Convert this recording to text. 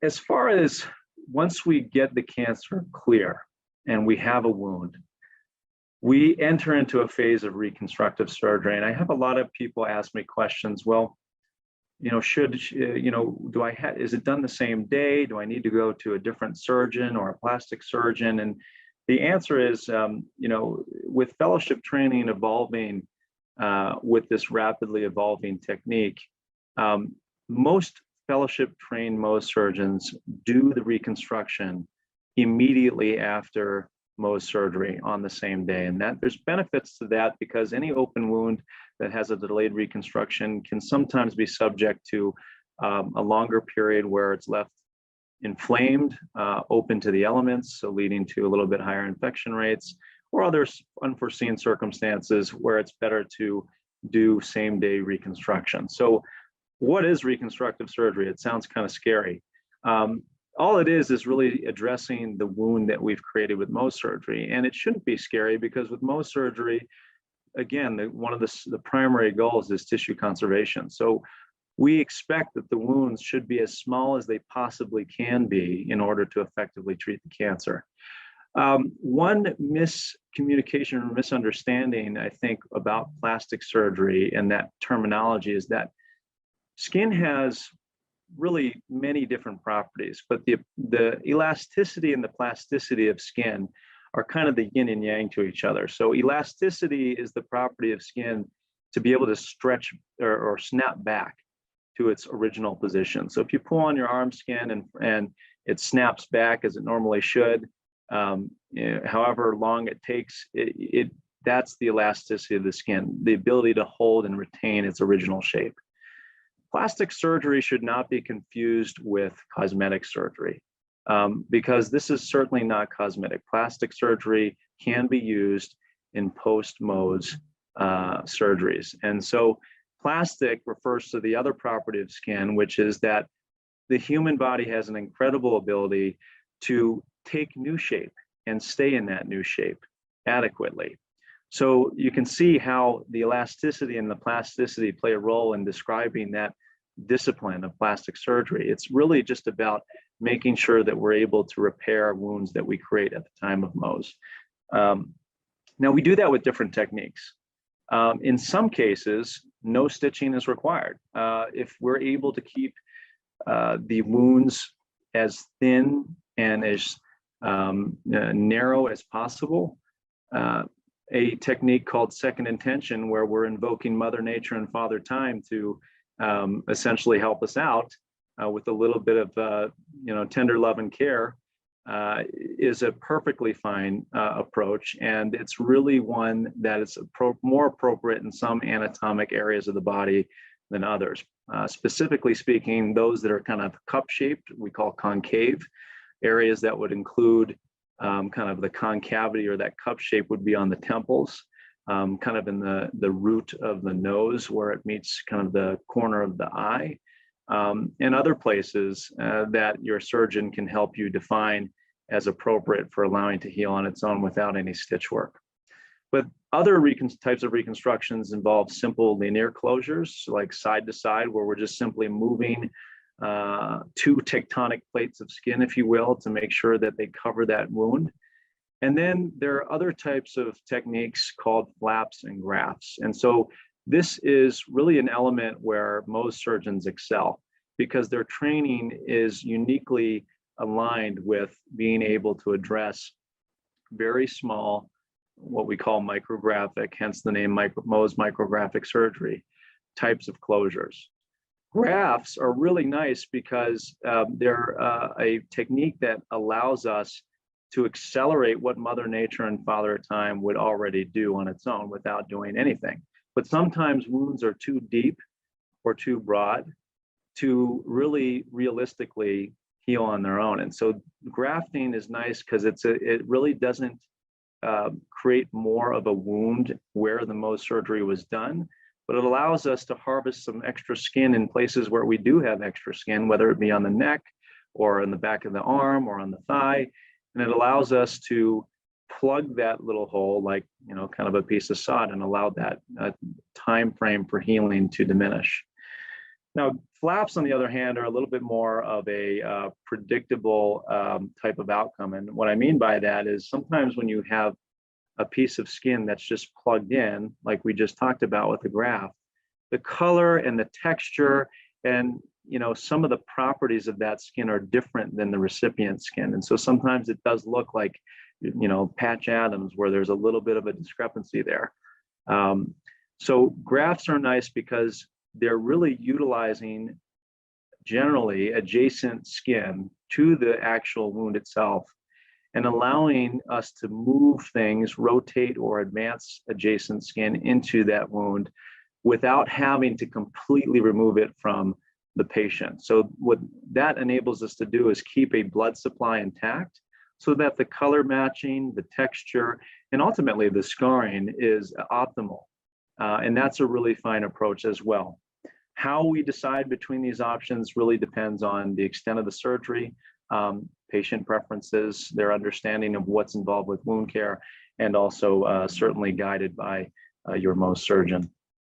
as far as once we get the cancer clear and we have a wound, we enter into a phase of reconstructive surgery. And I have a lot of people ask me questions. Well, is it done the same day? Do I need to go to a different surgeon or a plastic surgeon? And the answer is, with fellowship training evolving with this rapidly evolving technique, most fellowship trained Mohs surgeons do the reconstruction immediately after Mohs surgery on the same day. And that there's benefits to that, because any open wound that has a delayed reconstruction can sometimes be subject to a longer period where it's left inflamed, open to the elements, so leading to a little bit higher infection rates, or other unforeseen circumstances where it's better to do same-day reconstruction. So what is reconstructive surgery? It sounds kind of scary. All it is really addressing the wound that we've created with Mohs surgery. And it shouldn't be scary, because with Mohs surgery, again, one of the primary goals is tissue conservation. So we expect that the wounds should be as small as they possibly can be in order to effectively treat the cancer. One miscommunication or misunderstanding, I think, about plastic surgery and that terminology is that skin has really many different properties, but the elasticity and the plasticity of skin are kind of the yin and yang to each other. So elasticity is the property of skin to be able to stretch or snap back to its original position. So if you pull on your arm skin and it snaps back as it normally should, however long it takes, that's the elasticity of the skin, the ability to hold and retain its original shape. Plastic surgery should not be confused with cosmetic surgery, because this is certainly not cosmetic. Plastic surgery can be used in post-Mohs surgeries. And so plastic refers to the other property of skin, which is that the human body has an incredible ability to take new shape and stay in that new shape adequately. So you can see how the elasticity and the plasticity play a role in describing that discipline of plastic surgery. It's really just about making sure that we're able to repair wounds that we create at the time of Mohs. Now, we do that with different techniques. In some cases, no stitching is required. If we're able to keep the wounds as thin and as narrow as possible, a technique called second intention, where we're invoking Mother Nature and Father Time to essentially help us out with a little bit of tender love and care, is a perfectly fine approach. And it's really one that is more appropriate in some anatomic areas of the body than others. Specifically speaking, those that are kind of cup-shaped, we call concave. Areas that would include kind of the concavity or that cup shape would be on the temples, kind of in the root of the nose where it meets kind of the corner of the eye, and other places that your surgeon can help you define as appropriate for allowing to heal on its own without any stitch work. But other types of reconstructions involve simple linear closures, like side to side, where we're just simply moving two tectonic plates of skin, if you will, to make sure that they cover that wound. And then there are other types of techniques called flaps and grafts. And so this is really an element where Mohs surgeons excel, because their training is uniquely aligned with being able to address very small, what we call micrographic, hence the name Mohs micrographic surgery, types of closures. Grafts are really nice because they're a technique that allows us to accelerate what Mother Nature and Father Time would already do on its own without doing anything. But sometimes wounds are too deep or too broad to really realistically heal on their own. And so grafting is nice because it really doesn't create more of a wound where the Mohs surgery was done, but it allows us to harvest some extra skin in places where we do have extra skin, whether it be on the neck or in the back of the arm or on the thigh. And it allows us to plug that little hole like, kind of a piece of sod, and allow that time frame for healing to diminish. Now, flaps, on the other hand, are a little bit more of a predictable type of outcome. And what I mean by that is sometimes when you have a piece of skin that's just plugged in, like we just talked about with the graft, the color and the texture and some of the properties of that skin are different than the recipient skin. And so sometimes it does look like, Patch Adams, where there's a little bit of a discrepancy there. So grafts are nice because they're really utilizing generally adjacent skin to the actual wound itself and allowing us to move things, rotate or advance adjacent skin into that wound without having to completely remove it from the patient. So what that enables us to do is keep a blood supply intact so that the color matching, the texture, and ultimately the scarring is optimal. And that's a really fine approach as well. How we decide between these options really depends on the extent of the surgery, patient preferences, their understanding of what's involved with wound care, and also certainly guided by your Mohs surgeon.